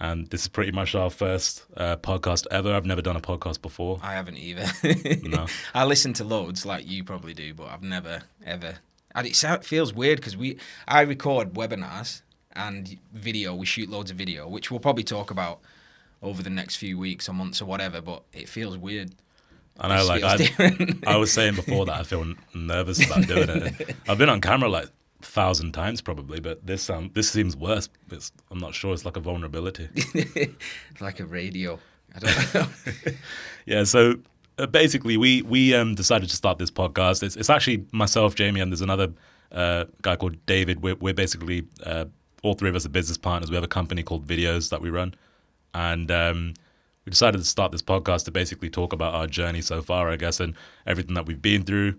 And this is pretty much our first podcast ever. I've never done a podcast before. I haven't either. No. I listen to loads like you probably do, but I've never, ever. And it feels weird because I record webinars and video. We shoot loads of video, which we'll probably talk about over the next few weeks or months or whatever, but it feels weird. I know, like I was saying before that I feel nervous about doing it. I've been on camera like 1,000 times probably, but this seems worse. I'm not sure. It's like a vulnerability. Like a radio. I don't know. Yeah. So basically, we decided to start this podcast. It's actually myself, Jamie, and there's another guy called David. We're basically all three of us are business partners. We have a company called Viddyoze that we run, and we decided to start this podcast to basically talk about our journey so far, I guess, and everything that we've been through.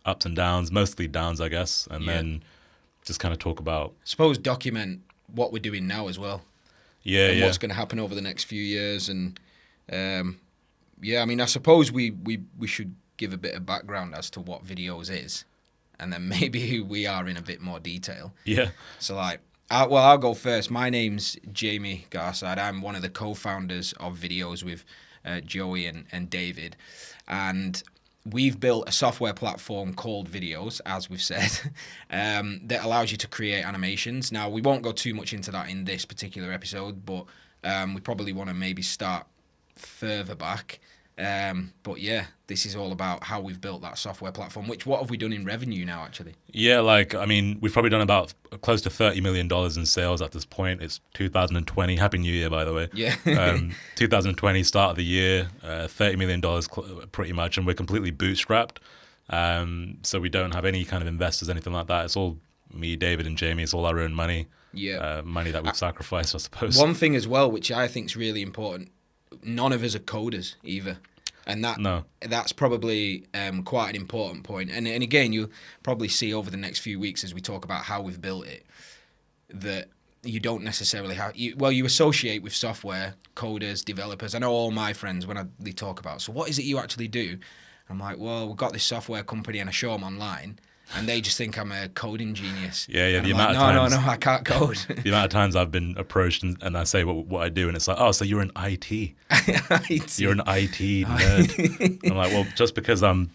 Ups and downs, mostly downs, I guess, and then just kind of talk about. Suppose document what we're doing now as well. Yeah, what's going to happen over the next few years, and I mean, I suppose we should give a bit of background as to what Viddyoze is, and then maybe who we are in a bit more detail. Yeah. So like, I'll go first. My name's Jamie Garside. I'm one of the co-founders of Viddyoze with Joey and David, and we've built a software platform called Viddyoze, as we've said, that allows you to create animations. Now, we won't go too much into that in this particular episode, but we probably want to maybe start further back. But yeah, this is all about how we've built that software platform, what have we done in revenue now, actually? Yeah, like, I mean, we've probably done about close to $30 million in sales at this point. It's 2020. Happy New Year, by the way. Yeah. 2020, start of the year, $30 million pretty much, and we're completely bootstrapped. So we don't have any kind of investors, anything like that. It's all me, David, and Jamie. It's all our own money. Yeah. Money that we've sacrificed, I suppose. One thing as well, which I think is really important, none of us are coders either. And that's probably quite an important point. And again, you'll probably see over the next few weeks as we talk about how we've built it, that you don't necessarily have... you associate with software, coders, developers. I know all my friends, when they talk about, so what is it you actually do? I'm like, well, we've got this software company and I show them online. And they just think I'm a coding genius. Yeah. And The I'm amount like, of times, no, I can't code. The amount of times I've been approached and I say what I do, and it's like, oh, so you're an IT. You're an IT nerd. I'm like, well, just because I'm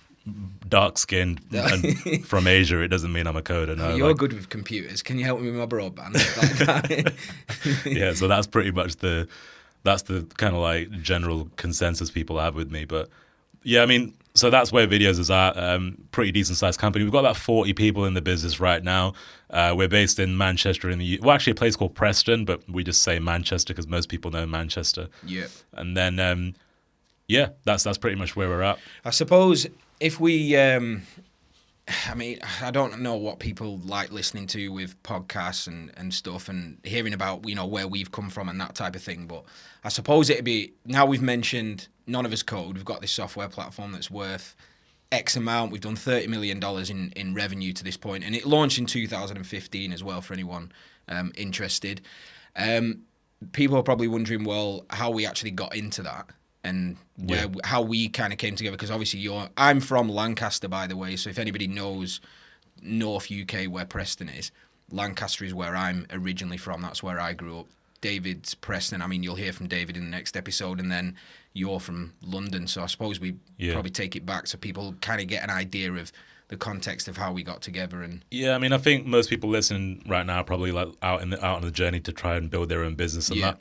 dark-skinned and from Asia, it doesn't mean I'm a coder. No, you're good with computers. Can you help me with my broadband? Like that. Yeah, so that's pretty much that's the kind of like general consensus people have with me. But yeah, I mean, so that's where Viddyoze is at. Pretty decent sized company. We've got about 40 people in the business right now. We're based in Manchester actually a place called Preston, but we just say Manchester because most people know Manchester. Yeah. And then, that's pretty much where we're at. I suppose if we, I mean, I don't know what people like listening to with podcasts and stuff and hearing about, where we've come from and that type of thing. But I suppose it'd be, now we've mentioned none of us code. We've got this software platform that's worth X amount. We've done $30 million in revenue to this point, and it launched in 2015 as well for anyone interested. People are probably wondering, well, how we actually got into that and how we kind of came together, because obviously I'm from Lancaster, by the way, so if anybody knows North UK where Preston is, Lancaster is where I'm originally from. That's where I grew up. David's Preston. I mean, you'll hear from David in the next episode, and then you're from London, so I suppose we probably take it back so people kind of get an idea of the context of how we got together. And yeah, I mean, I think most people listening right now are probably like out on the journey to try and build their own business and that.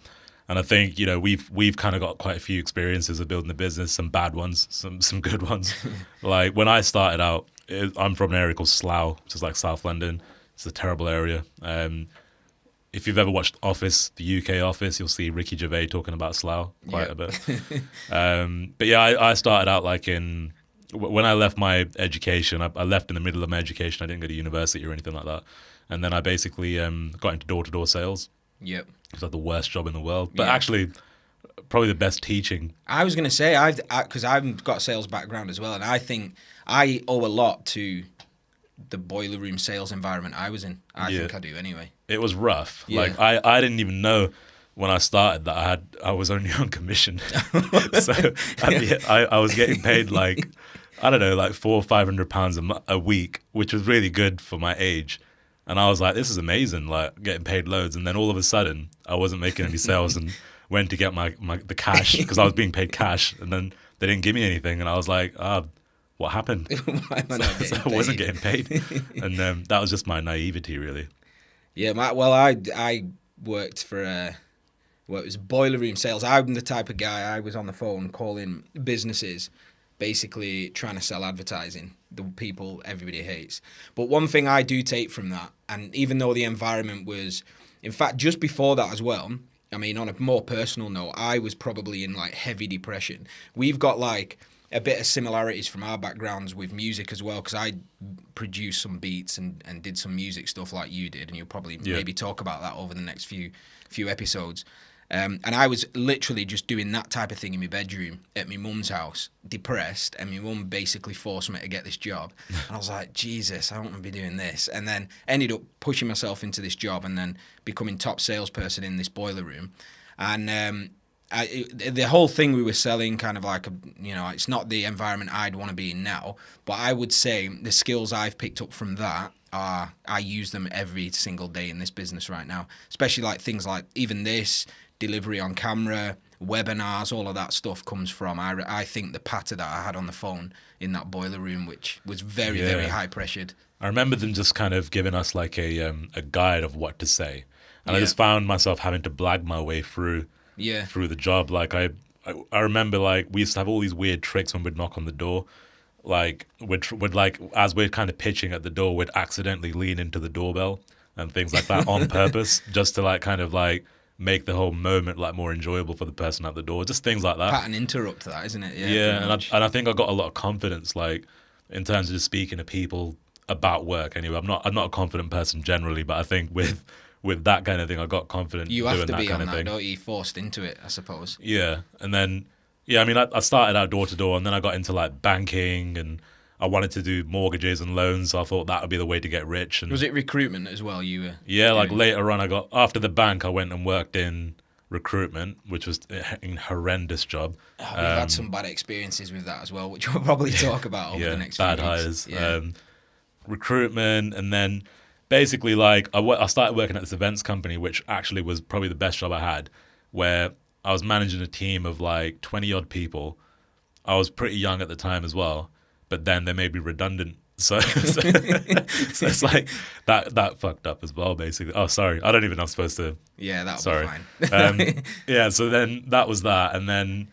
And I think we've kind of got quite a few experiences of building a business, some bad ones, some good ones. Like when I started out, I'm from an area called Slough, which is like South London. It's a terrible area. If you've ever watched Office, the UK Office, you'll see Ricky Gervais talking about Slough quite a bit. But yeah, I started out like when I left my education, I left in the middle of my education. I didn't go to university or anything like that. And then I basically got into door-to-door sales. Yep. It's like the worst job in the world. But actually, probably the best teaching. I was going to say, because I've got a sales background as well, and I think I owe a lot to the boiler room sales environment I was in. I think I do anyway. It was rough. Yeah. Like I didn't even know when I started that I was only on commission. So I was getting paid like, I don't know, like £400 or £500 a week, which was really good for my age. And I was like, this is amazing, like getting paid loads. And then all of a sudden, I wasn't making any sales and went to get the cash because I was being paid cash. And then they didn't give me anything. And I was like, what happened? Why am I not getting I wasn't getting paid. And that was just my naivety, really. Yeah, I worked for it was boiler room sales. I'm the type of guy, I was on the phone calling businesses, basically trying to sell advertising, the people everybody hates. But one thing I do take from that, and even though the environment was, in fact, just before that as well, I mean, on a more personal note, I was probably in like heavy depression. We've got like a bit of similarities from our backgrounds with music as well, because I produced some beats and did some music stuff like you did, and you'll probably maybe talk about that over the next few episodes. And I was literally just doing that type of thing in my bedroom at my mum's house, depressed, and my mum basically forced me to get this job. And I was like, Jesus, I don't want to be doing this. And then ended up pushing myself into this job and then becoming top salesperson in this boiler room. And the whole thing we were selling, kind of like, it's not the environment I'd want to be in now, but I would say the skills I've picked up from that I use them every single day in this business right now, especially like things like even this, delivery on camera, webinars, all of that stuff comes from, I think, the patter that I had on the phone in that boiler room, which was very, very high pressured. I remember them just kind of giving us like a guide of what to say. And I just found myself having to blag my way through the job. Like I remember like we used to have all these weird tricks when we'd knock on the door. Like we'd like, as we're kind of pitching at the door, we'd accidentally lean into the doorbell and things like that on purpose, just to like kind of like make the whole moment like more enjoyable for the person at the door. Just things like that. Pattern interrupt that, isn't it? Yeah, and I think I got a lot of confidence, like in terms of just speaking to people about work. Anyway, I'm not a confident person generally, but I think with that kind of thing, I got confident. You doing have to that be kind on of that, thing. don't you? Forced into it, I suppose. Yeah, and then I mean, I started out door to door, and then I got into like banking, and I wanted to do mortgages and loans. So I thought that would be the way to get rich. And was it recruitment as well? You were like later on, after the bank, I went and worked in recruitment, which was a horrendous job. We've had some bad experiences with that as well, which we'll probably talk about over the next few bad weeks. hires. Recruitment, and then basically like I started working at this events company, which actually was probably the best job I had, where I was managing a team of like 20 odd people. I was pretty young at the time as well, but then they made me redundant. So it's like that fucked up as well, basically. Oh, sorry. I don't even know I'm supposed to. Yeah, that'll sorry. be fine. So then that was that. And then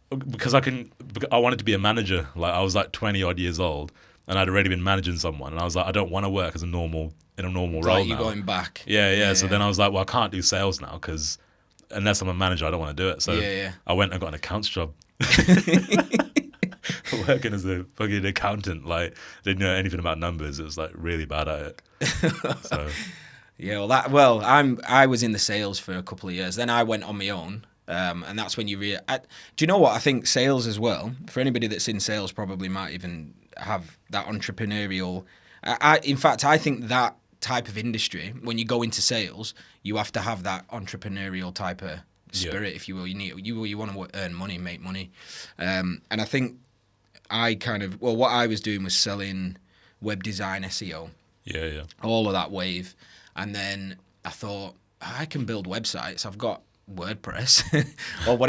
because I wanted to be a manager. Like I was like 20 odd years old and I'd already been managing someone. And I was like, I don't want to work in a normal role like now. you're going back. Yeah. So then I was like, well, I can't do sales now because unless I'm a manager, I don't want to do it. So I went and got an accounts job. Working as a fucking accountant, like didn't know anything about numbers. It was like really bad at it. So I was in the sales for a couple of years. Then I went on my own, and that's when you do you know what? I think sales as well, for anybody that's in sales, probably might even have that entrepreneurial. In fact, I think that type of industry, when you go into sales, you have to have that entrepreneurial type of spirit, if you will. You want to earn money, make money, and I think what I was doing was selling web design, SEO, all of that wave, and then I thought I can build websites. I've got WordPress,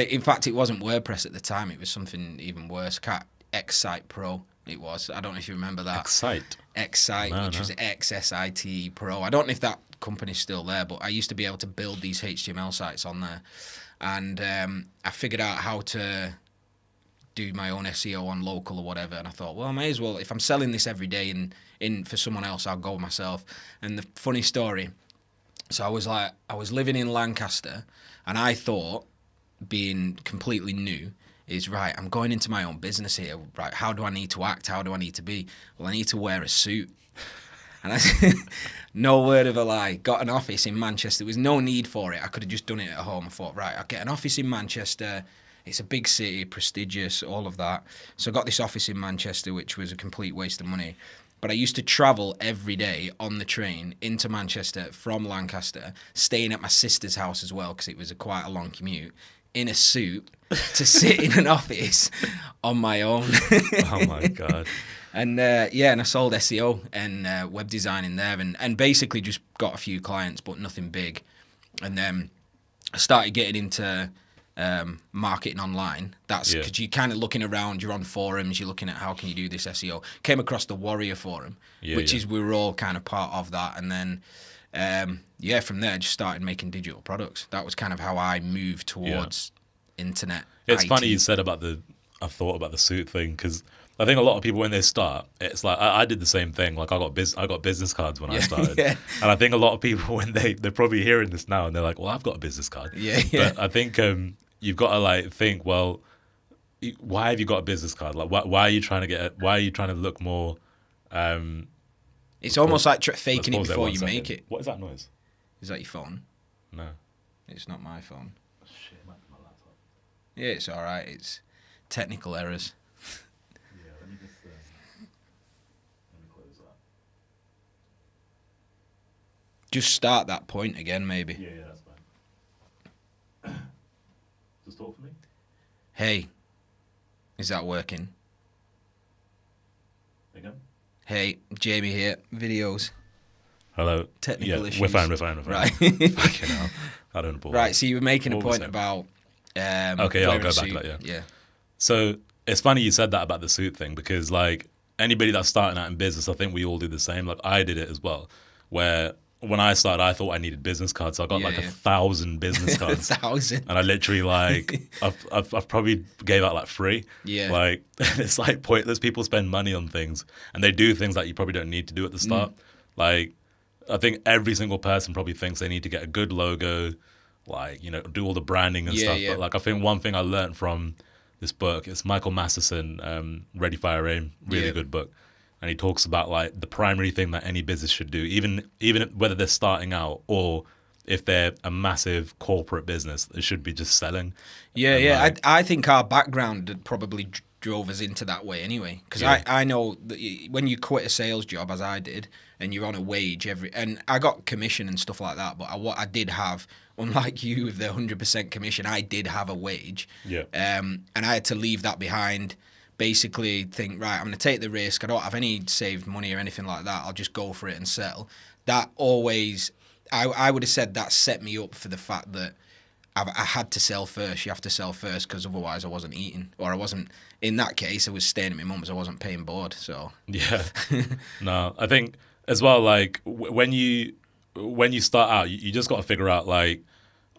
in fact, it wasn't WordPress at the time. It was something even worse. Xsite Pro. It was. I don't know if you remember that. Xsite, which was XSIT Pro. I don't know if that company's still there, but I used to be able to build these HTML sites on there, and I figured out how to do my own SEO on local or whatever, and I thought, well, I may as well, if I'm selling this every day in for someone else, I'll go myself. And the funny story, so I was living in Lancaster, and I thought, being completely new, is right, I'm going into my own business here, right, how do I need to act, how do I need to be? Well, I need to wear a suit. And I no word of a lie, got an office in Manchester. There was no need for it. I could have just done it at home. I thought, right, I'll get an office in Manchester. It's a big city, prestigious, all of that. So I got this office in Manchester, which was a complete waste of money. But I used to travel every day on the train into Manchester from Lancaster, staying at my sister's house as well, because it was quite a long commute, in a suit to sit in an office on my own. Oh my God. And and I sold SEO and web design in there, and basically just got a few clients, but nothing big. And then I started getting into marketing online. That's because you're kind of looking around, you're on forums, you're looking at how can you do this SEO. Came across the Warrior Forum, which is we were all kind of part of that. And then from there just started making digital products. That was kind of how I moved towards internet. It's IT. funny you said I thought about the suit thing, because I think a lot of people when they start, it's like I did the same thing. Like I got business cards when I started, and I think a lot of people when they're probably hearing this now and they're like, well, I've got a business card. But I think you've got to like think, well, why have you got a business card? Like why are you trying to look more? It's almost like faking it before you make it. What is that noise? Is that your phone? No, it's not my phone. Shit, it might be my laptop. Yeah, it's all right. It's technical errors. Yeah, let me close that. Just start that point again, maybe. Yeah, that's fine. Just talk for me. Hey, is that working? Again. Hey, Jamie here. Viddyoze. Hello. Technical issues. We're fine. Right. Fucking hell. I don't know. Right, so you were making a point about... okay, I'll go back to that, Yeah. So it's funny you said that about the suit thing, because like anybody that's starting out in business, I think we all do the same. Like I did it as well, where when I started, I thought I needed business cards. So I got 1,000 business cards. 1,000. And I literally like, I've probably gave out like 3. Yeah. Like it's like pointless. People spend money on things and they do things that you probably don't need to do at the start. Like I think every single person probably thinks they need to get a good logo, like, you know, do all the branding and stuff. Yeah. But like, I think one thing I learned from this book, it's Michael Masterson, Ready, Fire, Aim, really good book. And he talks about like the primary thing that any business should do, even whether they're starting out or if they're a massive corporate business, it should be just selling. I think our background probably drove us into that way anyway. Because I know that when you quit a sales job, as I did, and you're on a wage and I got commission and stuff like that, but I did have, unlike you with the 100% commission, I did have a wage. Yeah. And I had to leave that behind. Basically think, right, I'm going to take the risk. I don't have any saved money or anything like that. I'll just go for it and sell. That always, I would have said that set me up for the fact that I had to sell first. You have to sell first because otherwise I wasn't eating. Or I wasn't, in that case, I was staying at my mum's. I wasn't paying board, so. Yeah. No, I think as well, like when you start out, you just got to figure out like,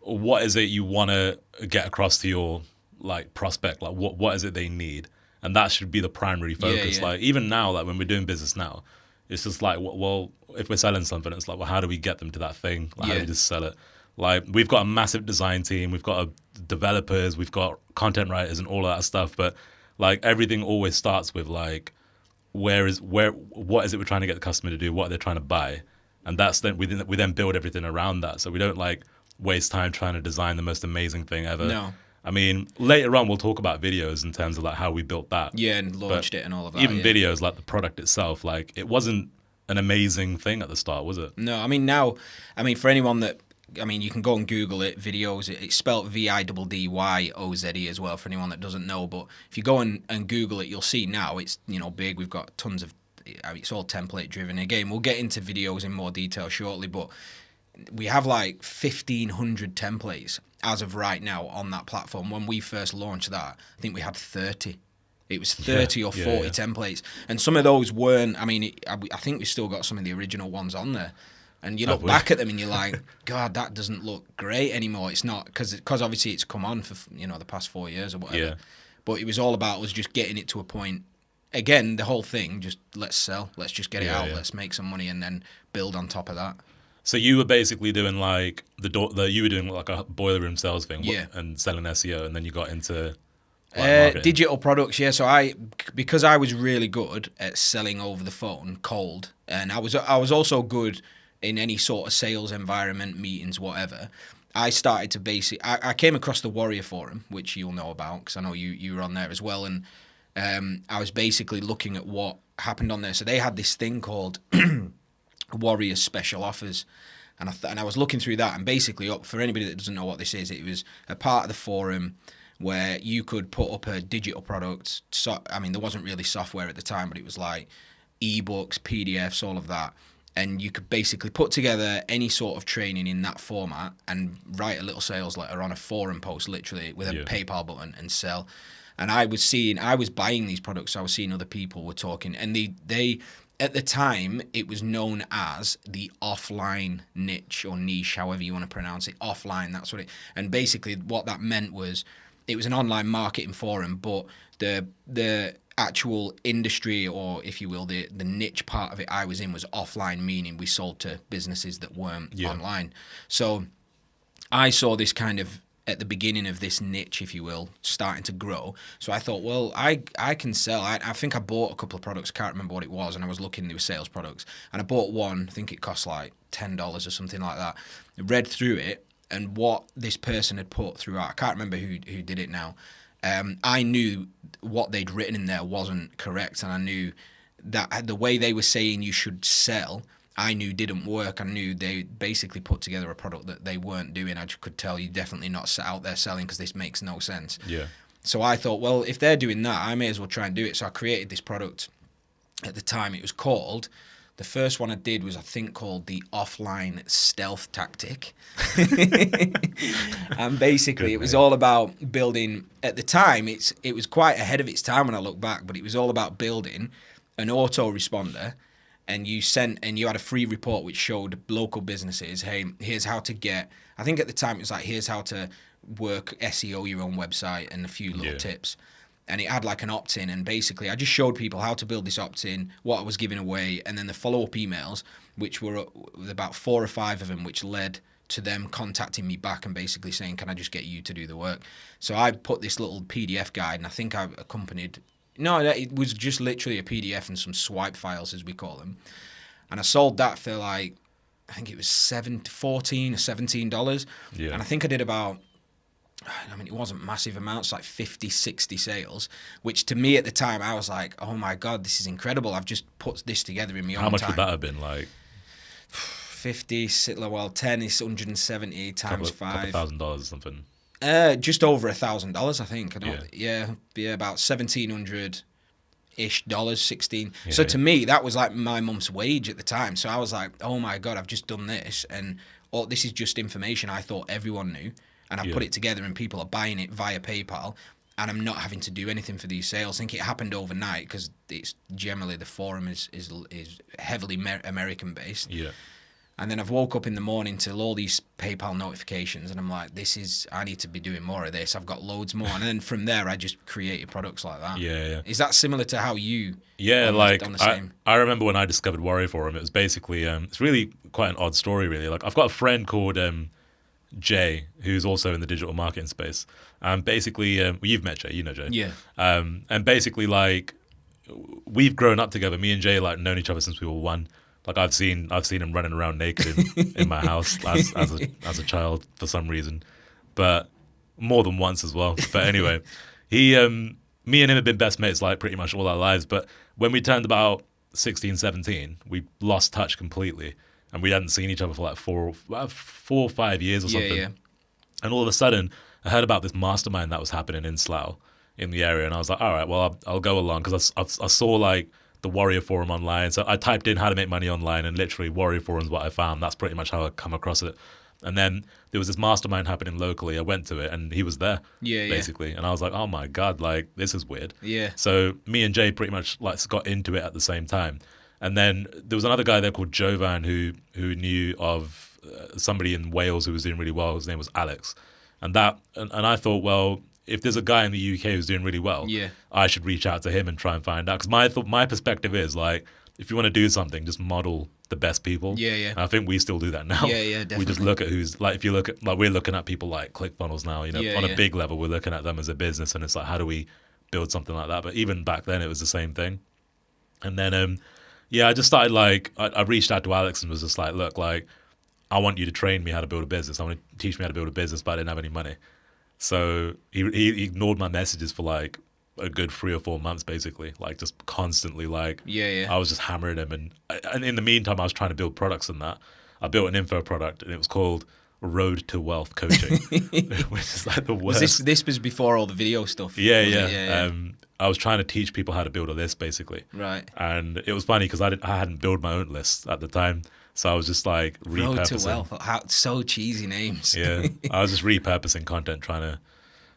what is it you want to get across to your like prospect? Like what is it they need? And that should be the primary focus. Yeah. Like even now, like when we're doing business now, it's just like, well, if we're selling something, it's like, well, how do we get them to that thing? Like, how do we just sell it? Like we've got a massive design team, we've got developers, we've got content writers and all of that stuff. But like everything always starts with like, what is it we're trying to get the customer to do? What are they trying to buy? And that's then we then build everything around that. So we don't like waste time trying to design the most amazing thing ever. No. I mean, later on we'll talk about Viddyoze in terms of like how we built that. Yeah, and launched it and all of that. Even Viddyoze, like the product itself, like it wasn't an amazing thing at the start, was it? No, I mean for anyone that, you can go and Google it, Viddyoze. It's spelled Viddyoze as well for anyone that doesn't know. But if you go and Google it, you'll see now it's big. We've got tons of, it's all template driven. Again, we'll get into Viddyoze in more detail shortly, but we have like 1,500 templates as of right now on that platform. When we first launched that, I think we had 30. It was 30 or 40 templates. And some of those weren't, I think we still got some of the original ones on there. And you look back at them and you're like, God, that doesn't look great anymore. It's not, because obviously it's come on for, the past 4 years or whatever. Yeah. But it was all about us just getting it to a point. Again, the whole thing, just let's sell. Let's just get it out. Let's make some money and then build on top of that. So you were basically doing like you were doing like a boiler room sales thing, and selling SEO, and then you got into like digital products. Yeah, so because I was really good at selling over the phone, cold, and I was also good in any sort of sales environment, meetings, whatever. I started to I came across the Warrior Forum, which you'll know about because I know you were on there as well, and I was basically looking at what happened on there. So they had this thing called Warrior Special Offers, And I was looking through that, and basically, for anybody that doesn't know what this is, it was a part of the forum where you could put up a digital product. So, I mean, there wasn't really software at the time, but it was like ebooks, PDFs, all of that. And you could basically put together any sort of training in that format and write a little sales letter on a forum post, literally, with a PayPal button and sell. And I was buying these products. I was seeing other people were talking, and they at the time, it was known as the offline niche or niche, however you want to pronounce it. Offline, that's what it. And basically, what that meant was it was an online marketing forum, but the actual industry, or if you will, the niche part of it I was in was offline, meaning we sold to businesses that weren't online. So I saw this kind of at the beginning of this niche, if you will, starting to grow. So I thought, well, I can sell. I think I bought a couple of products, can't remember what it was, and I was looking, they were sales products. And I bought one, I think it cost like $10 or something like that. I read through it, and what this person had put throughout, I can't remember who did it now. I knew what they'd written in there wasn't correct, and I knew that the way they were saying you should sell, I knew didn't work. I knew they basically put together a product that they weren't doing. I just could tell you definitely not out there selling, because this makes no sense. Yeah. So I thought, well, if they're doing that, I may as well try and do it. So I created this product. At the time, it was called, the first one I did was, I think, called the Offline Stealth Tactic. And basically, it was all about building, at the time, it was quite ahead of its time when I look back, but it was all about building an autoresponder. And you had a free report which showed local businesses, hey, here's how to get, I think at the time it was like, here's how to work SEO your own website and a few little tips. And it had like an opt-in, and basically I just showed people how to build this opt-in, what I was giving away, and then the follow-up emails, which were about 4 or 5 of them, which led to them contacting me back and basically saying, can I just get you to do the work? So I put this little PDF guide, and I think I accompanied, no, it was just literally a PDF and some swipe files, as we call them. And I sold that for like, I think it was $14 or $17. Yeah. And I think I did about, I mean, it wasn't massive amounts, like 50, 60 sales, which to me at the time, I was like, oh my God, this is incredible. I've just put this together in my own time. How much would that have been like? 50, well, 10 is 170 times 5. $1,000 or something. Just over $1,000, I think. Yeah, about $1,700-ish dollars, 16. Yeah. So to me, that was like my mum's wage at the time. So I was like, oh my God, I've just done this, and this is just information I thought everyone knew, and I put it together, and people are buying it via PayPal, and I'm not having to do anything for these sales. I think it happened overnight, because it's generally, the forum is heavily American based. Yeah. And then I've woke up in the morning to all these PayPal notifications, and I'm like, I need to be doing more of this. I've got loads more. And then from there, I just created products like that. Yeah. Is that similar to how you on the same? I remember when I discovered Warrior Forum, it was basically, it's really quite an odd story, really. Like, I've got a friend called Jay, who's also in the digital marketing space. And basically, well, you've met Jay, you know Jay. Yeah. And basically, like, we've grown up together. Me and Jay, like, known each other since we were 1. Like, I've seen him running around naked in my house as a child for some reason, but more than once as well. But anyway, me and him have been best mates like pretty much all our lives. But when we turned about 16, 17, we lost touch completely, and we hadn't seen each other for like 4 or 5 years or something. Yeah. And all of a sudden, I heard about this mastermind that was happening in Slough, in the area, and I was like, all right, well, I'll go along, because I saw like the Warrior Forum online. So I typed in how to make money online, and literally Warrior Forum is what I found. That's pretty much how I come across it. And then there was this mastermind happening locally. I went to it, and he was there, basically. And I was like, oh my God, like, this is weird. Yeah. So me and Jay pretty much like got into it at the same time. And then there was another guy there called Jovan who knew of somebody in Wales who was doing really well. His name was Alex. And I thought, well, if there's a guy in the UK who's doing really well, I should reach out to him and try and find out. Because my perspective is, like, if you want to do something, just model the best people. Yeah. And I think we still do that now. Yeah, definitely. We just look at who's, like, if you look at, like, we're looking at people like ClickFunnels now, you know, on a big level, we're looking at them as a business, and it's like, how do we build something like that? But even back then, it was the same thing. And then, I just started, like, I reached out to Alex and was just like, look, like, I want you to train me how to build a business. I want to teach me how to build a business, but I didn't have any money. So he ignored my messages for like a good 3 or 4 months, basically, like just constantly, like, I was just hammering him. And in the meantime, I was trying to build products and that. I built an info product, and it was called Road to Wealth Coaching, which is like the worst. This was before all the video stuff. Yeah. I was trying to teach people how to build a list, basically. Right. And it was funny because I hadn't built my own lists at the time. So I was just like repurposing. Road to Wealth. How so cheesy names. Yeah. I was just repurposing content, trying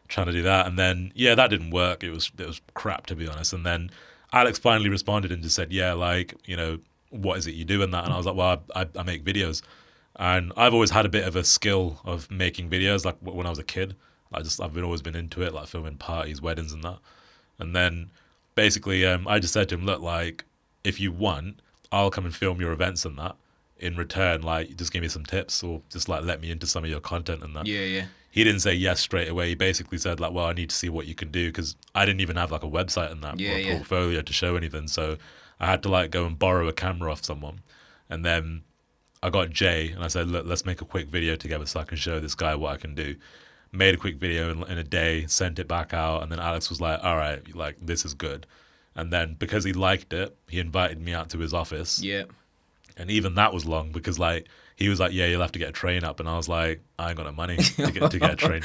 to do that. And then, yeah, that didn't work. It was crap, to be honest. And then Alex finally responded and just said, yeah, like, you know, what is it you do in that? And I was like, well, I make videos. And I've always had a bit of a skill of making videos, like when I was a kid. I've always been into it, like filming parties, weddings and that. And then basically I just said to him, look, like, if you want, I'll come and film your events and that. In return, like, just give me some tips or just like let me into some of your content and that. Yeah. He didn't say yes straight away. He basically said like, well, I need to see what you can do, because I didn't even have like a website and that or a portfolio to show anything. So I had to like go and borrow a camera off someone. And then I got Jay and I said, look, let's make a quick video together so I can show this guy what I can do. Made a quick video in a day, sent it back out, and then Alex was like, all right, like, this is good. And then because he liked it, he invited me out to his office. Yeah. And even that was long because like he was like, yeah, you'll have to get a train up. And I was like, I ain't got no money to get a train.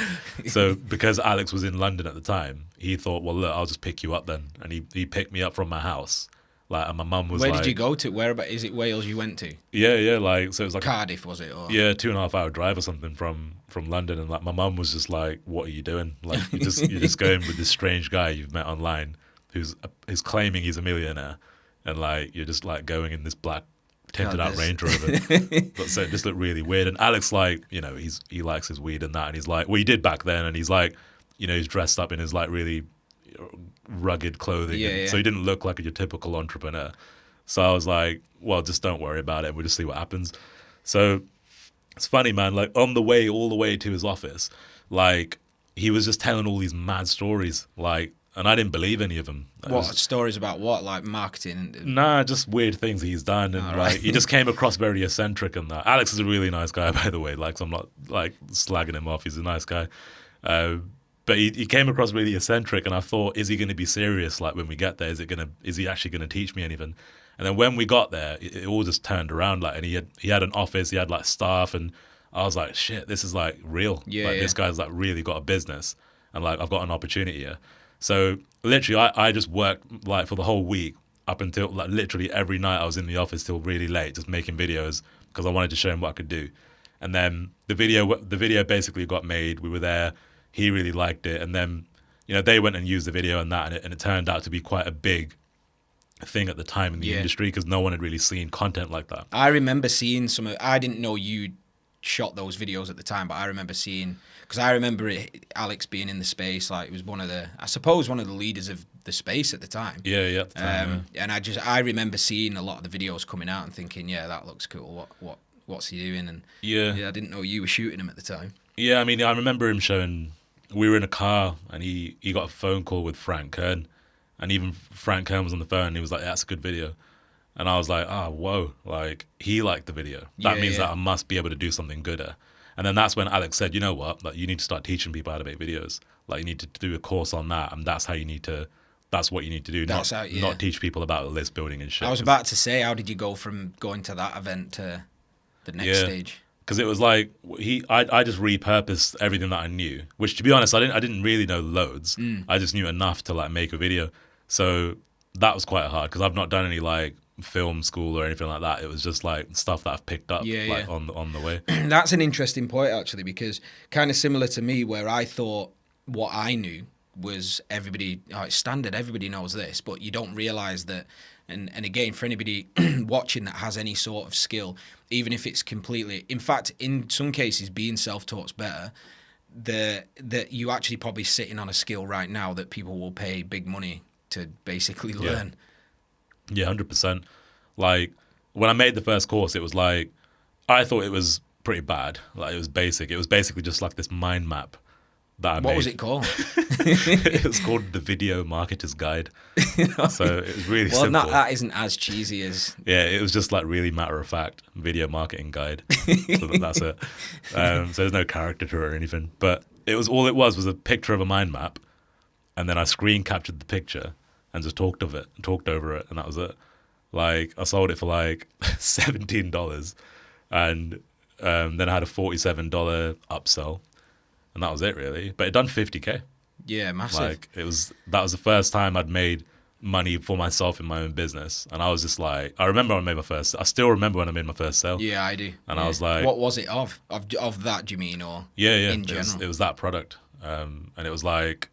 So because Alex was in London at the time, he thought, well, look, I'll just pick you up then. And he picked me up from my house. Like, and my mum was Where like... did you go to? Where about? Is it Wales you went to? Yeah, like... So it was like... Cardiff, was it? Or? Yeah, 2.5 hour drive or something from London. And like my mum was just like, what are you doing? Like, you're just going with this strange guy you've met online who's claiming he's a millionaire. And like, you're just like going in this black tinted out Range Rover. But so it just looked really weird. And Alex, like, you know, he likes his weed and that. And he's like, well, he did back then. And he's like, you know, he's dressed up in his like really... rugged clothing, so he didn't look like your typical entrepreneur. So I was like, well, just don't worry about it, we'll just see what happens. So it's funny, man, like on the way all the way to his office, like he was just telling all these mad stories, like, and I didn't believe any of them. Stories about what, like marketing? Nah, just weird things he's done, and like he just came across very eccentric and that. Alex is a really nice guy, by the way, like, so I'm not like slagging him off, he's a nice guy. But he came across really eccentric, and I thought, is he going to be serious? Like when we get there, is he actually going to teach me anything? And then when we got there, it all just turned around. Like, and he had an office, he had like staff, and I was like, shit, this is like real. This guy's like really got a business, and like I've got an opportunity here. So literally, I just worked like for the whole week up until like literally every night I was in the office till really late, just making videos because I wanted to show him what I could do. And then the video basically got made. We were there. He really liked it, and then, you know, they went and used the video and that, and it turned out to be quite a big thing at the time in the industry because no one had really seen content like that. I remember seeing I didn't know you shot those videos at the time, but I remember Alex being in the space, like it was one of the leaders of the space at the time. Yeah. And I remember seeing a lot of the videos coming out and thinking, yeah, that looks cool. What's he doing? And I didn't know you were shooting him at the time. Yeah, I mean, I remember him showing. We were in a car, and he got a phone call with Frank Kern, and even Frank Kern was on the phone, and he was like, that's a good video. And I was like, whoa, like, he liked the video. That means that I must be able to do something gooder. And then that's when Alex said, you know what, like, you need to start teaching people how to make videos. Like, you need to do a course on that, and that's what you need to do, not teach people about list building and shit. I was about to say, how did you go from going to that event to the next stage? Because it was like I just repurposed everything that I knew, which, to be honest, I didn't really know loads. I just knew enough to like make a video. So that was quite hard because I've not done any like film school or anything like that. It was just like stuff that I've picked up on the way. That's an interesting point actually, because kind of similar to me, where I thought what I knew was it's standard, everybody knows this, but you don't realize that. And again, for anybody watching that has any sort of skill, even if it's completely, in fact, in some cases, being self-taught's better, that you actually probably sitting on a skill right now that people will pay big money to basically learn. Yeah, 100%. Like, when I made the first course, it was like, I thought it was pretty bad. Like, it was basic. It was basically just like this mind map that I made. What was it called? It was called the Video Marketer's Guide. So it was really simple. Well, that isn't as cheesy as... Yeah, it was just like really matter-of-fact video marketing guide. So that's it. So there's no character to it or anything. But it was a picture of a mind map, and then I screen captured the picture and just talked over it, and that was it. Like, I sold it for like $17. And then I had a $47 upsell, and that was it really. But it done 50K. Yeah, massive. Like that was the first time I'd made money for myself in my own business, and I was just like, I still remember when I made my first sale. Yeah, I do. And I was like, what was it of that? Do you mean, or yeah, in general? it was that product, and it was like,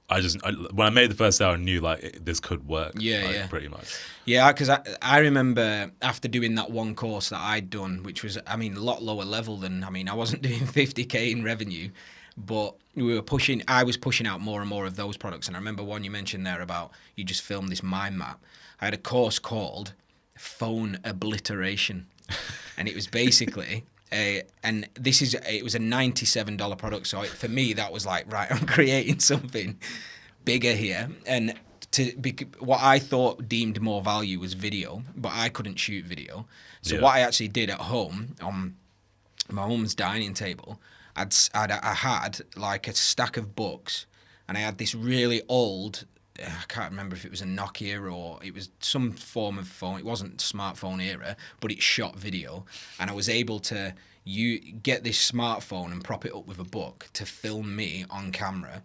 when I made the first sale, I knew like this could work. Yeah, pretty much. Yeah, because I remember after doing that one course that I'd done, which was, I mean, a lot lower level than, I mean, I wasn't doing 50K in revenue, but I was pushing out more and more of those products. And I remember one you mentioned there about you just filmed this mind map. I had a course called Phone Obliteration, and it was basically it was a $97 product. So for me, that was like, right, I'm creating something bigger here. And what I thought deemed more value was video, but I couldn't shoot video. So what I actually did at home on my mum's dining table, I had like a stack of books, and I had this really old, I can't remember if it was a Nokia or it was some form of phone. It wasn't smartphone era, but it shot video, and I was able to get this smartphone and prop it up with a book to film me on camera.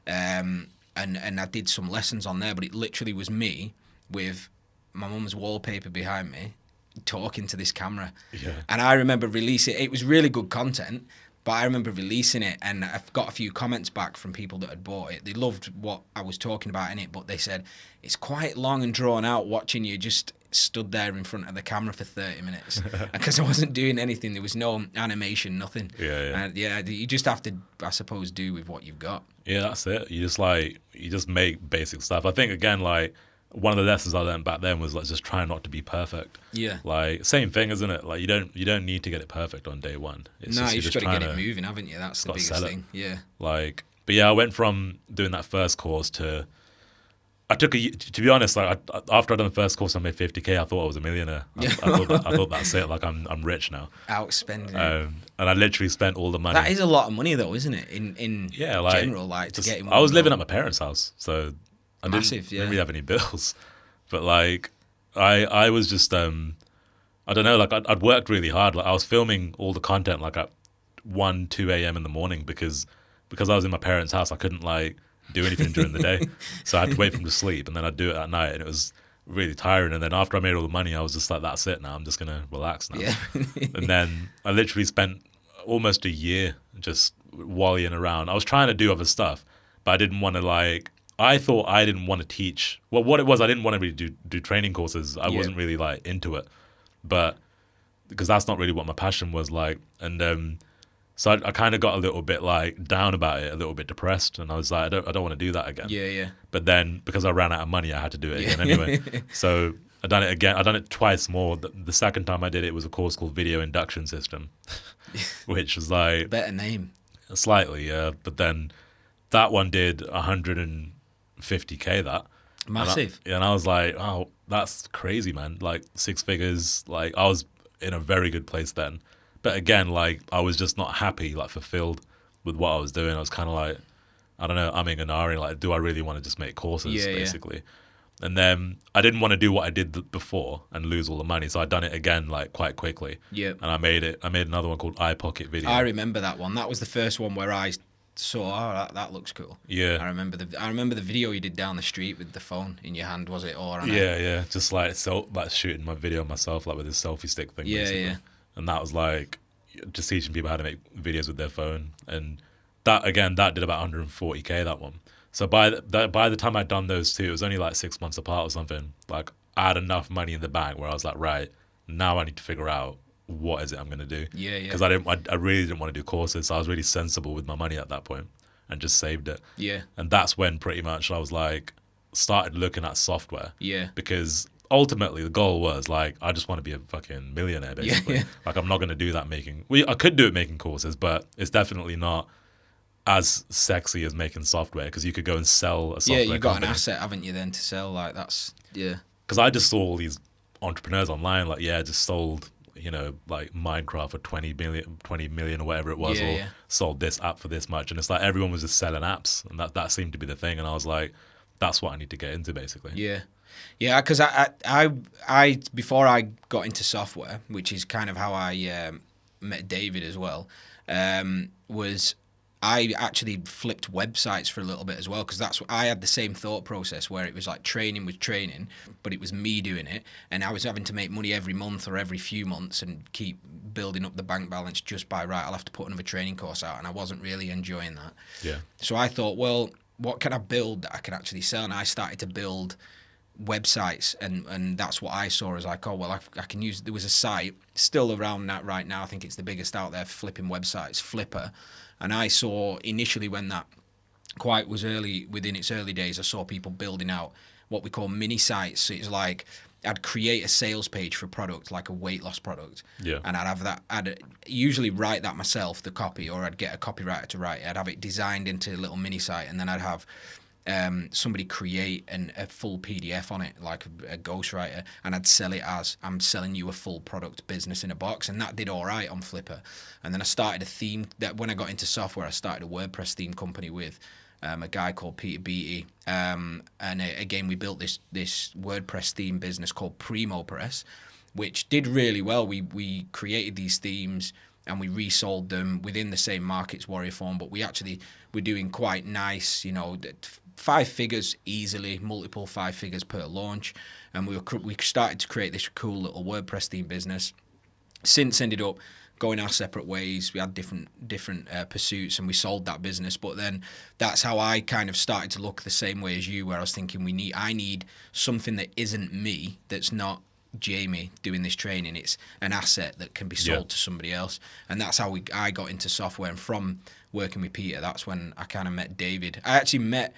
And I did some lessons on there, but it literally was me with my mum's wallpaper behind me talking to this camera. Yeah. And I remember releasing it. It was really good content, but I remember releasing it, and I've got a few comments back from people that had bought it. They loved what I was talking about in it, but they said, it's quite long and drawn out watching you just stood there in front of the camera for 30 minutes. Because I wasn't doing anything. There was no animation, nothing. Yeah. You just have to, I suppose, do with what you've got. Yeah, that's it. You just make basic stuff. I think, again, like, one of the lessons I learned back then was like just try not to be perfect. Yeah. Like, same thing, isn't it? Like, you don't need to get it perfect on day one. You've just got to get it moving, haven't you? That's the biggest thing. Yeah. Like, but yeah, I went from doing that first course to to be honest, like after I'd done the first course, I made 50K. I thought I was a millionaire. I thought that's it. Like I'm rich now. Outspending. And I literally spent all the money. That is a lot of money, though, isn't it? In general, like to get. I was living at my parents' house, so I didn't really have any bills. But like, I was just I don't know. Like I'd worked really hard. Like I was filming all the content like at 1-2 a.m. in the morning because I was in my parents' house. I couldn't like do anything during the day, so I had to wait for him to sleep, and then I'd do it at night, and it was really tiring. And then after I made all the money, I was just like, that's it now, I'm just gonna relax now. And then I literally spent almost a year just wallying around. I was trying to do other stuff, but I didn't want to I thought I didn't want to teach. Well, what it was, I didn't want to really do training courses. I wasn't really like into it, but because that's not really what my passion was like. And so I kind of got a little bit like down about it, a little bit depressed, and I was like, I don't want to do that again. Yeah. But then because I ran out of money, I had to do it again anyway. So I done it again. I done it twice more. The second time I did it was a course called Video Induction System, which was like better name. Slightly, yeah. But then that one did 150K. That massive. And I was like, oh, that's crazy, man. Like 6 figures. Like I was in a very good place then. But again, like I was just not happy, like fulfilled with what I was doing. I was kind of like, I don't know, umming and ahhing, like, do I really want to just make courses, basically? And then I didn't want to do what I did before and lose all the money, so I done it again, like quite quickly. Yeah. And I made another one called iPocket Video. I remember that one. That was the first one where I saw, that looks cool. Yeah. I remember the video you did down the street with the phone in your hand, was it? Or yeah, just like shooting my video myself, like with this selfie stick thing. Basically. Yeah. And that was like just teaching people how to make videos with their phone, and that did about 140K, that one. So by the time I'd done those two, it was only like 6 months apart or something. Like I had enough money in the bank where I was like, right, now I need to figure out what is it I'm going to do. Yeah. Because I really didn't want to do courses, so I was really sensible with my money at that point and just saved it. Yeah. And that's when pretty much I was like, started looking at software. Yeah. Because ultimately the goal was like, I just want to be a fucking millionaire, basically. Yeah. Like I'm not going to do that I could do it making courses, but it's definitely not as sexy as making software, because you could go and sell a software you've got company. an asset, haven't you, then to sell? Like that's Because I just saw all these entrepreneurs online, like just sold, like Minecraft for 20 million or whatever it was, sold this app for this much, and it's like everyone was just selling apps, and that seemed to be the thing, and I was like, that's what I need to get into, basically. Yeah. Yeah, because I before I got into software, which is kind of how I met David as well, was I actually flipped websites for a little bit as well, because that's what I had the same thought process where it was like training was training, but it was me doing it, and I was having to make money every month or every few months and keep building up the bank balance just by I'll have to put another training course out, and I wasn't really enjoying that. Yeah. So I thought, well, what can I build that I can actually sell? And I started to build websites, and that's what I saw as like, oh well, I can use. There was a site still around that right now. I think it's the biggest out there for flipping websites, Flipper. And I saw initially when that quite was early, within its early days, I saw people building out what we call mini sites. So it's like I'd create a sales page for a product, like a weight loss product. Yeah. And I'd have that. I'd usually write that myself, the copy, or I'd get a copywriter to write it. I'd have it designed into a little mini site, and then I'd have somebody create a full PDF on it, like a ghostwriter, and I'd sell it as I'm selling you a full product business in a box, and that did all right on Flipper. And then I started a theme that when I got into software, I started a WordPress theme company with a guy called Peter Beattie, and again we built this WordPress theme business called Primo Press, which did really well. We created these themes and we resold them within the same markets, Warrior Form, but we actually were doing quite nice, 5 figures easily, multiple 5 figures per launch, and we started to create this cool little WordPress theme business. Since ended up going our separate ways. We had different pursuits, and we sold that business. But then that's how I kind of started to look the same way as you, where I was thinking I need something that isn't me, that's not Jamie doing this training. It's an asset that can be sold to somebody else, and that's how I got into software. And from working with Peter, that's when I kind of met David. I actually met.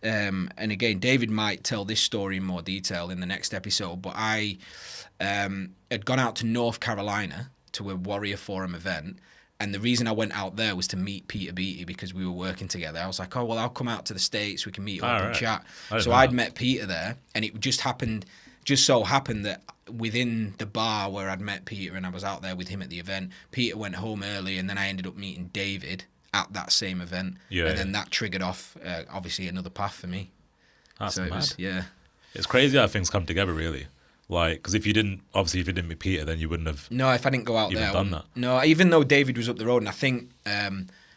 And again, David might tell this story in more detail in the next episode, but I had gone out to North Carolina to a Warrior Forum event, and the reason I went out there was to meet Peter Beattie, because we were working together. I was like, oh, well, I'll come out to the States, we can meet up and chat. So I'd met Peter there, and it just so happened that within the bar where I'd met Peter and I was out there with him at the event, Peter went home early, and then I ended up meeting David at that same event, and then that triggered off obviously another path for me. That's mad. It's crazy how things come together, really. Like, because if you didn't meet Peter, then you wouldn't have. No, if I didn't go out even there, done that. No, even though David was up the road, and I think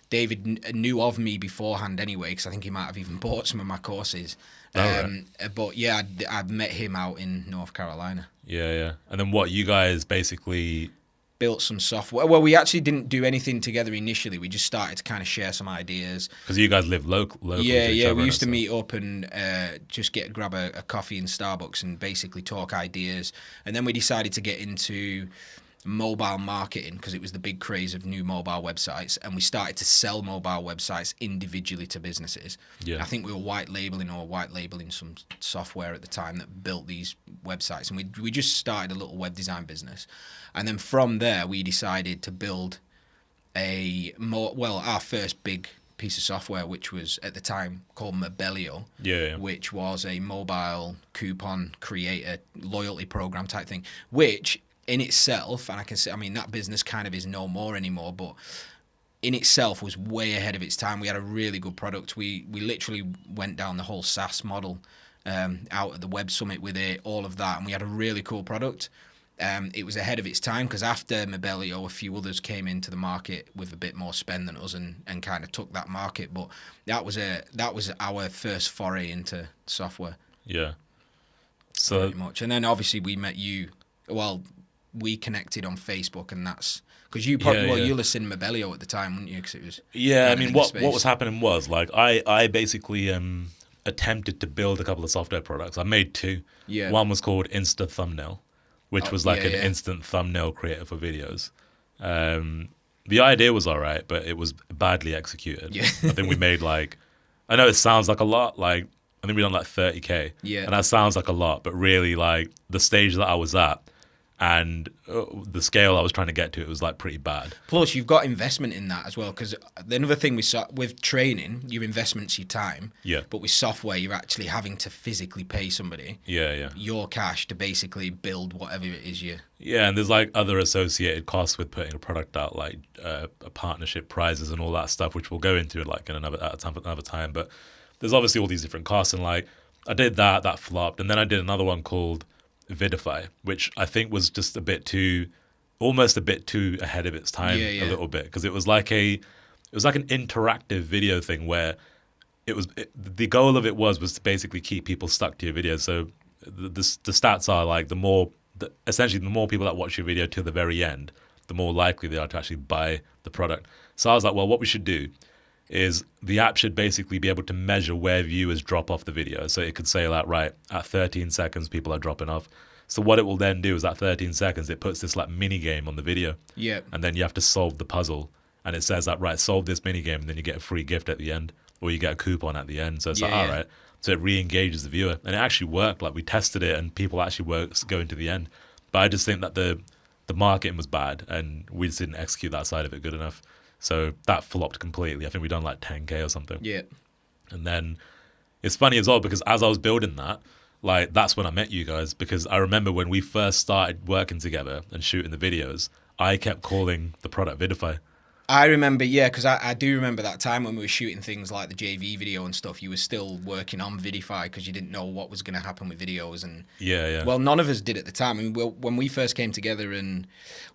David knew of me beforehand anyway, because I think he might have even bought some of my courses. But yeah, I'd met him out in North Carolina. Yeah. And then what, you guys basically built some software. Well, we actually didn't do anything together initially. We just started to kind of share some ideas. Because you guys live local. Yeah. We used to meet up and just grab a coffee in Starbucks and basically talk ideas. And then we decided to get into mobile marketing, because it was the big craze of new mobile websites, and we started to sell mobile websites individually to businesses. I think we were white labeling some software at the time that built these websites, and we just started a little web design business. And then from there we decided to build our first big piece of software, which was at the time called Mabellio, which was a mobile coupon creator loyalty program type thing, which in itself, and I can say, that business kind of is no more anymore, but in itself was way ahead of its time. We had a really good product. We literally went down the whole SaaS model out at the Web Summit with it, all of that, and we had a really cool product. It was ahead of its time, because after Mabellio, a few others came into the market with a bit more spend than us and kind of took that market. But that was our first foray into software. Yeah. So pretty much. And then obviously we met you. Well, we connected on Facebook, and that's because you probably you listened to Mabellio at the time, wouldn't you? Because it was what was happening was, like, I basically attempted to build a couple of software products. I made 2. One was called Insta Thumbnail, which was like an instant thumbnail creator for videos. The idea was all right, but it was badly executed. I think we made I know it sounds like a lot, I think we done like 30K. And that sounds like a lot, but really, like, the stage that I was at and the scale I was trying to get to, it was like pretty bad. Plus, you've got investment in that as well, because another thing we saw with training, your investment's your time. But with software, you're actually having to physically pay somebody. Your cash to basically build whatever it is you. And there's like other associated costs with putting a product out, like partnership prizes and all that stuff, which we'll go into like in another time. But there's obviously all these different costs, and like I did that. That flopped, and then I did another one called Vidify, which I think was just almost a bit too ahead of its time, a little bit, because it was like an interactive video thing where the goal of it was to basically keep people stuck to your videos. So the stats are like essentially the more people that watch your video till the very end, the more likely they are to actually buy the product. So I was like, well, what we should do is the app should basically be able to measure where viewers drop off the video. So it could say like, right, at 13 seconds, people are dropping off. So what it will then do is at 13 seconds, it puts this like mini game on the video. Yeah. And then you have to solve the puzzle. And it says that, right, solve this mini game, and then you get a free gift at the end, or you get a coupon at the end. So it's all right. So it re-engages the viewer. And it actually worked. Like we tested it and people actually were going to the end. But I just think that the marketing was bad and we just didn't execute that side of it good enough. So that flopped completely. I think we done like 10K or something. Yeah. And then it's funny as well because as I was building that, like that's when I met you guys, because I remember when we first started working together and shooting the videos, I kept calling the product Vidify. I remember, because I do remember that time when we were shooting things like the JV video and stuff. You were still working on Vidify because you didn't know what was going to happen with videos. And well, none of us did at the time. I mean, when we first came together, and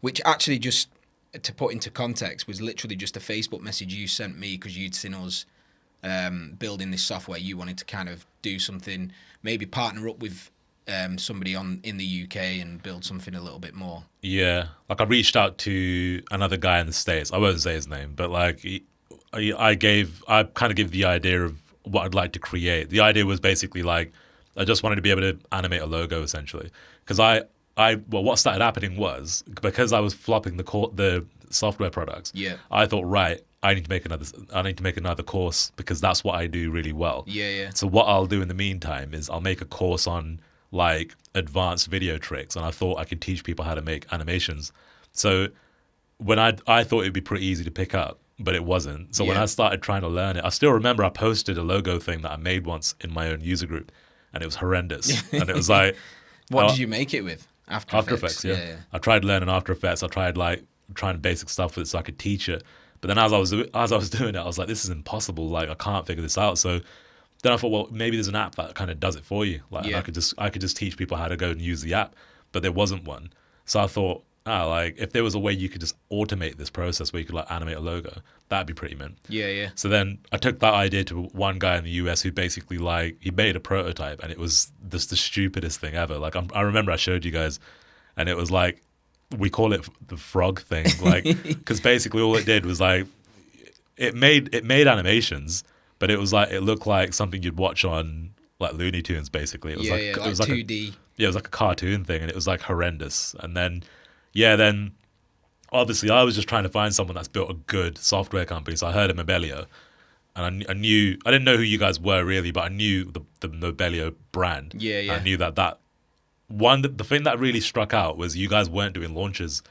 which actually, just to put into context, was literally just a Facebook message you sent me because you'd seen us building this software. You wanted to kind of do something, maybe partner up with somebody in the UK and build something a little bit more. Yeah, like I reached out to another guy in the States. I won't say his name, but like I kind of gave the idea of what I'd like to create. The idea was basically like I just wanted to be able to animate a logo essentially, because what started happening was because I was flopping the software products. Yeah, I thought, right, I need to make another course because that's what I do really well. Yeah. So what I'll do in the meantime is I'll make a course on like advanced video tricks, and I thought I could teach people how to make animations. So when I thought it'd be pretty easy to pick up, but it wasn't. So when I started trying to learn it, I still remember I posted a logo thing that I made once in my own user group, and it was horrendous. And it was like, what did you make it with? After Effects, yeah. I tried learning After Effects. I tried like trying basic stuff with it so I could teach it. But then as I was doing it, I was like, this is impossible. Like I can't figure this out. So then I thought, well, maybe there's an app that kind of does it for you. Like I could just teach people how to go and use the app, but there wasn't one. So I thought, like if there was a way you could just automate this process where you could like animate a logo, that'd be pretty mint. Yeah. So then I took that idea to one guy in the US who basically like he made a prototype, and it was just the stupidest thing ever. Like I remember I showed you guys, and it was like we call it the frog thing, like because basically all it did was like it made animations. But it was like it looked like something you'd watch on like Looney Tunes. Basically, it was it was like 2D. It was like a cartoon thing, and it was like horrendous. And then, then obviously I was just trying to find someone that's built a good software company. So I heard of Mobelio, and I didn't know who you guys were really, but I knew the Mobelio brand. Yeah. I knew that the thing that really struck out was you guys weren't doing launches,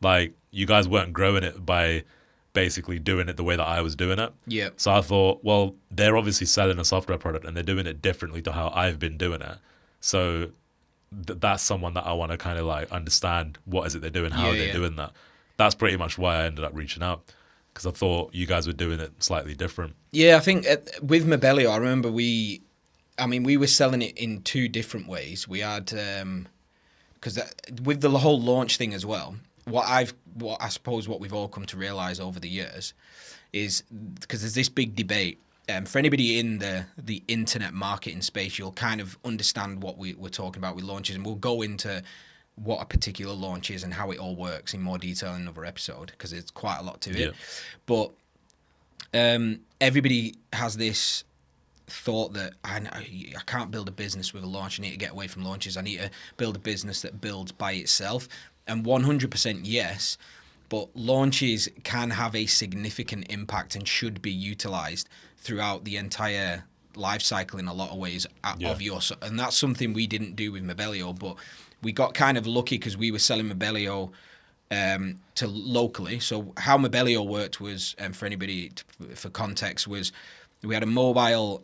like you guys weren't growing it by basically doing it the way that I was doing it. Yeah. So I thought, well, they're obviously selling a software product and they're doing it differently to how I've been doing it. So that's someone that I want to kind of like understand what is it they're doing, how they're doing that. That's pretty much why I ended up reaching out, because I thought you guys were doing it slightly different. Yeah, I think with Mobelio, I remember we were selling it in two different ways. We had, because with the whole launch thing as well, what I suppose what we've all come to realize over the years is, because there's this big debate, for anybody in the internet marketing space, you'll kind of understand what we're talking about with launches, and we'll go into what a particular launch is and how it all works in more detail in another episode, because there's quite a lot to it. But everybody has this thought that I can't build a business with a launch. I need to get away from launches. I need to build a business that builds by itself. And 100% yes, but launches can have a significant impact and should be utilized throughout the entire life cycle in a lot of ways of yours. And that's something we didn't do with Mobelio, but we got kind of lucky because we were selling Mobelio to locally. So how Mobelio worked was, for anybody, for context, was we had a mobile.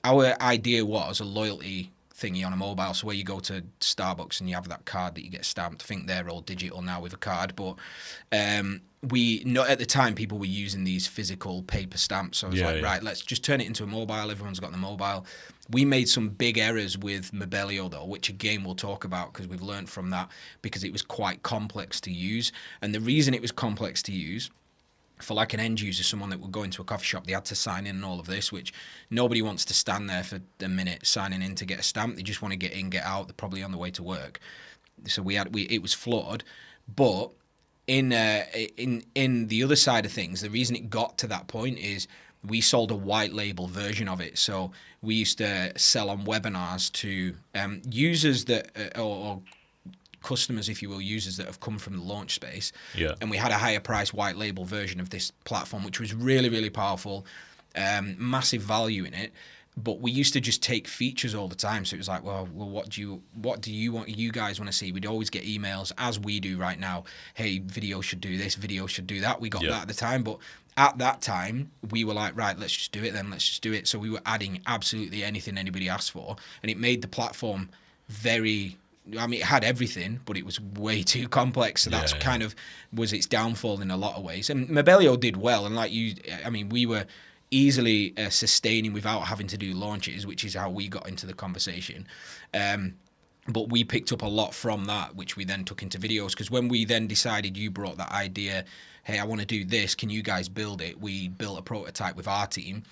Our idea was a loyalty thingy on a mobile. So where you go to Starbucks and you have that card that you get stamped, I think they're all digital now with a card. But at the time, people were using these physical paper stamps. So I was right, let's just turn it into a mobile. Everyone's got the mobile. We made some big errors with Mabelio, though, which again we'll talk about because we've learned from that, because it was quite complex to use. And the reason it was complex to use, for like an end user, someone that would go into a coffee shop, they had to sign in and all of this, which nobody wants to stand there for a minute signing in to get a stamp. They just want to get in, get out. They're probably on the way to work. So it was flawed. But in the other side of things, the reason it got to that point is we sold a white label version of it. So we used to sell on webinars to users that or customers, if you will, users that have come from the launch space. Yeah. And we had a higher price white label version of this platform, which was really, really powerful, massive value in it. But we used to just take features all the time. So it was like, well, what do you guys want to see? We'd always get emails, as we do right now. Hey, video should do this, video should do that. We got that at the time. But at that time, we were like, right, let's just do it then. Let's just do it. So we were adding absolutely anything anybody asked for. And it made the platform very... I mean, it had everything, but it was way too complex. So that's kind of was its downfall in a lot of ways. And Mabelio did well. And we were easily sustaining without having to do launches, which is how we got into the conversation. But we picked up a lot from that, which we then took into Viddyoze. Because when we then decided, you brought that idea, hey, I want to do this, can you guys build it? We built a prototype with our team.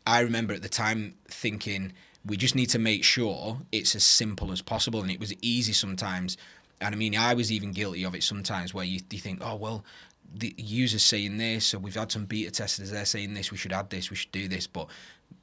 I remember at the time thinking, we just need to make sure it's as simple as possible. And it was easy sometimes. And I mean, I was even guilty of it sometimes, where you think, oh, well, the user's saying this, so we've had some beta testers, they're saying this, we should add this, we should do this. But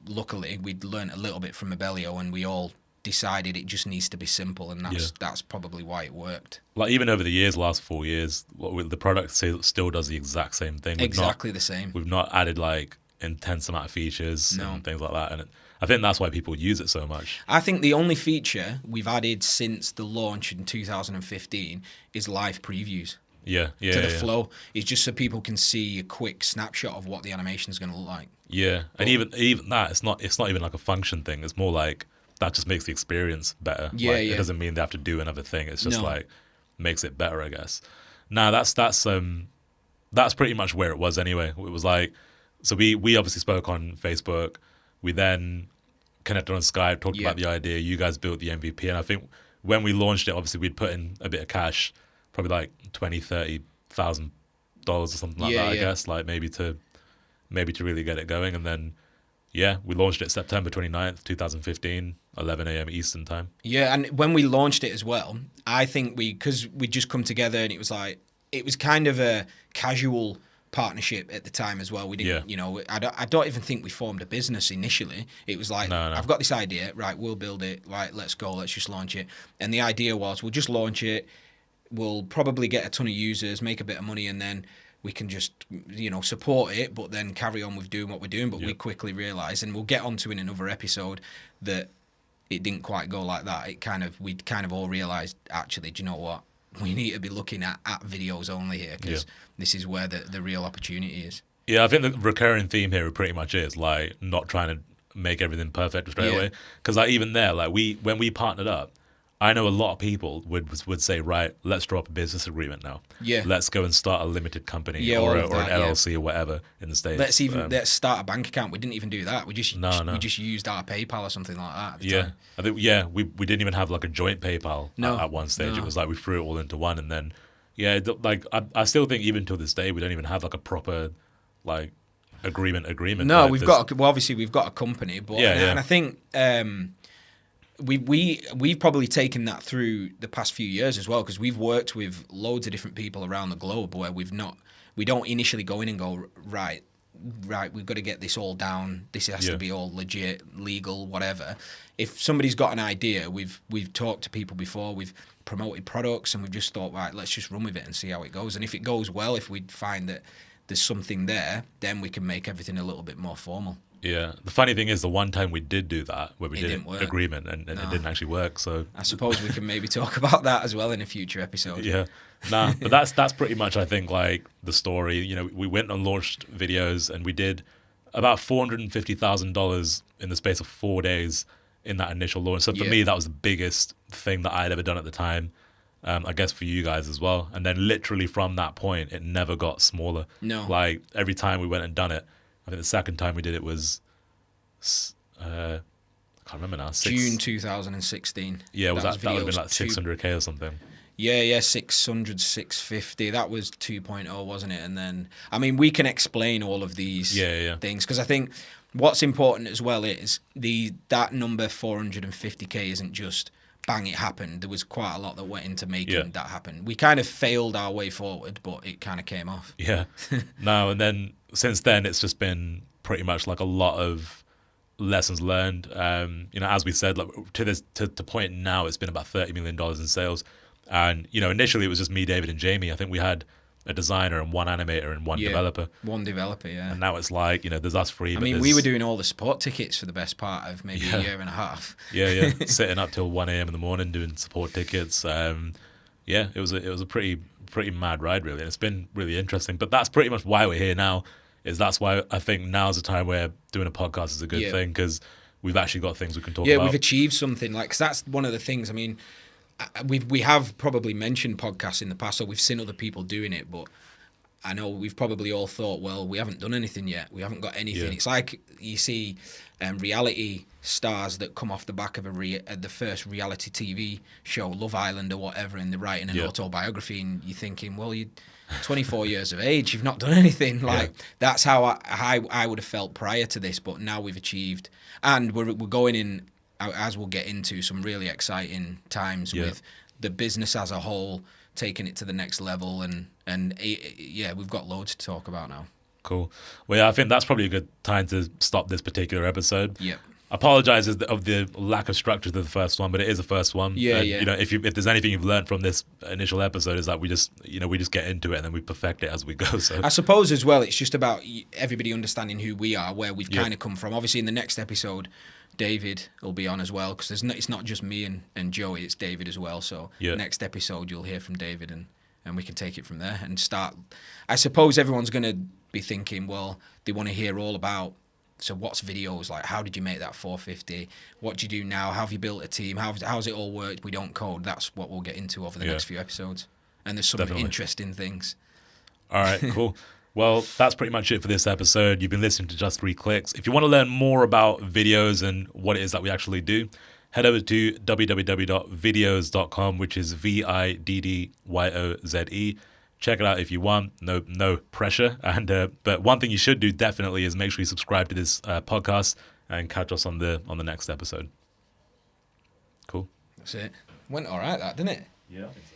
luckily, we'd learned a little bit from Mabelio, and we all decided it just needs to be simple. And that's probably why it worked. Like, even over the years, last 4 years, the product still does the exact same thing. The same. We've not added like intense amount of features and things like that. And I think that's why people use it so much. I think the only feature we've added since the launch in 2015 is live previews. To the flow. It's just so people can see a quick snapshot of what the animation is going to look like. Yeah, and even that, it's not even like a function thing. It's more like that just makes the experience better. It doesn't mean they have to do another thing. It's just like makes it better, I guess. Now that's pretty much where it was anyway. It was like, so we obviously spoke on Facebook. We then connected on Skype, talked about the idea. You guys built the MVP. And I think when we launched it, obviously we'd put in a bit of cash, probably like $20,000-$30,000 or something like that, I guess, like maybe to really get it going. And then, we launched it September 29th, 2015, 11 a.m. Eastern time. Yeah, and when we launched it as well, I think because we'd just come together, and it was kind of a casual partnership at the time as well. We didn't, I don't even think we formed a business initially. It was like, I've got this idea, right, we'll build it, right, let's go, let's just launch it. And the idea was, we'll just launch it, we'll probably get a ton of users, make a bit of money, and then we can just, support it, but then carry on with doing what we're doing. But we quickly realised, and we'll get onto in another episode, that it didn't quite go like that. We'd kind of all realised, actually, do you know what? We need to be looking at videos only here, because this is where the real opportunity is. Yeah, I think the recurring theme here pretty much is like not trying to make everything perfect straight away. Because like even there, like when we partnered up, I know a lot of people would say, right, let's drop a business agreement now. Yeah. Let's go and start a limited company or an LLC or whatever in the States. Let's start a bank account. We didn't even do that. We just used our PayPal or something like that at the time. I think we didn't even have like a joint PayPal at one stage. It was like we threw it all into one, and then like I still think even till this day we don't even have like a proper like agreement. No, we've got a company, but and I think we've probably taken that through the past few years as well, because we've worked with loads of different people around the globe where we don't initially go in and go, right, we've got to get this all down. This has to be all legit, legal, whatever. If somebody's got an idea, we've talked to people before, we've promoted products, and we've just thought, right, let's just run with it and see how it goes. And if it goes well, if we find that there's something there, then we can make everything a little bit more formal. Yeah, the funny thing is the one time we did do that, where we did an agreement and it didn't actually work. So I suppose we can maybe talk about that as well in a future episode. But that's pretty much, I think, like the story. We went and launched Viddyoze, and we did about $450,000 in the space of 4 days, in that initial launch. So for Yeah. me, that was the biggest thing that I'd ever done at the time. I guess for you guys as well. And then literally from that point, it never got smaller. No. Like every time we went and done it, I think the second time we did it was, I can't remember now. June 2016. Yeah, that would have been Viddyoze like 600K or something. Yeah, 600, 650. That was 2.0, wasn't it? And then, I mean, we can explain all of these things, because I think what's important as well is that number 450K isn't just bang, it happened. There was quite a lot that went into making that happen. We kind of failed our way forward, but it kind of came off. Yeah. No, and then since then, it's just been pretty much like a lot of lessons learned. You know, as we said, like to point now, it's been about $30 million in sales. And, you know, initially it was just me, David, and Jamie. I think we had a designer and one animator and one developer. One developer, yeah. And now it's like, you know, there's us three. I mean, we were doing all the support tickets for the best part of maybe a year and a half. Yeah. Sitting up till 1 a.m. in the morning doing support tickets. Yeah, it was a pretty mad ride, really. And it's been really interesting. But that's pretty much why we're here now. That's why I think now's the time where doing a podcast is a good thing, because we've actually got things we can talk about. Yeah, we've achieved something. Like, 'cause that's one of the things. I mean, we have probably mentioned podcasts in the past, or we've seen other people doing it, but I know we've probably all thought, well, we haven't done anything yet. We haven't got anything. Yeah. It's like you see reality stars that come off the back of the first reality TV show, Love Island or whatever, and they're writing an autobiography, and you're thinking, well, you're 24 years of age, you've not done anything. Like, that's how I would have felt prior to this, but now we've achieved. And we're going in, as we'll get into, some really exciting times with the business as a whole, taking it to the next level, and we've got loads to talk about now. Cool. Well, yeah, I think that's probably a good time to stop this particular episode. Yeah. Apologize of the lack of structure to the first one, but it is the first one. Yeah. You know, if there's anything you've learned from this initial episode, is that we just get into it and then we perfect it as we go. So I suppose as well, it's just about everybody understanding who we are, where we've kind of come from. Obviously, in the next episode, David will be on as well, because it's not just me and Joey, it's David as well. So next episode, you'll hear from David, and we can take it from there and start. I suppose everyone's going to be thinking, well, they want to hear all about, so what's Viddyoze like? How did you make that 450? What do you do now? How have you built a team? How's it all worked? We don't code. That's what we'll get into over the next few episodes. And there's some interesting things. All right, cool. Well, that's pretty much it for this episode. You've been listening to Just 3 Clicks. If you want to learn more about Viddyoze and what it is that we actually do, head over to www.viddyoze.com, which is Viddyoze. Check it out if you want. No pressure. And but one thing you should do definitely is make sure you subscribe to this podcast and catch us on the next episode. Cool. That's it. Went all right, that, didn't it? Yeah, I think so.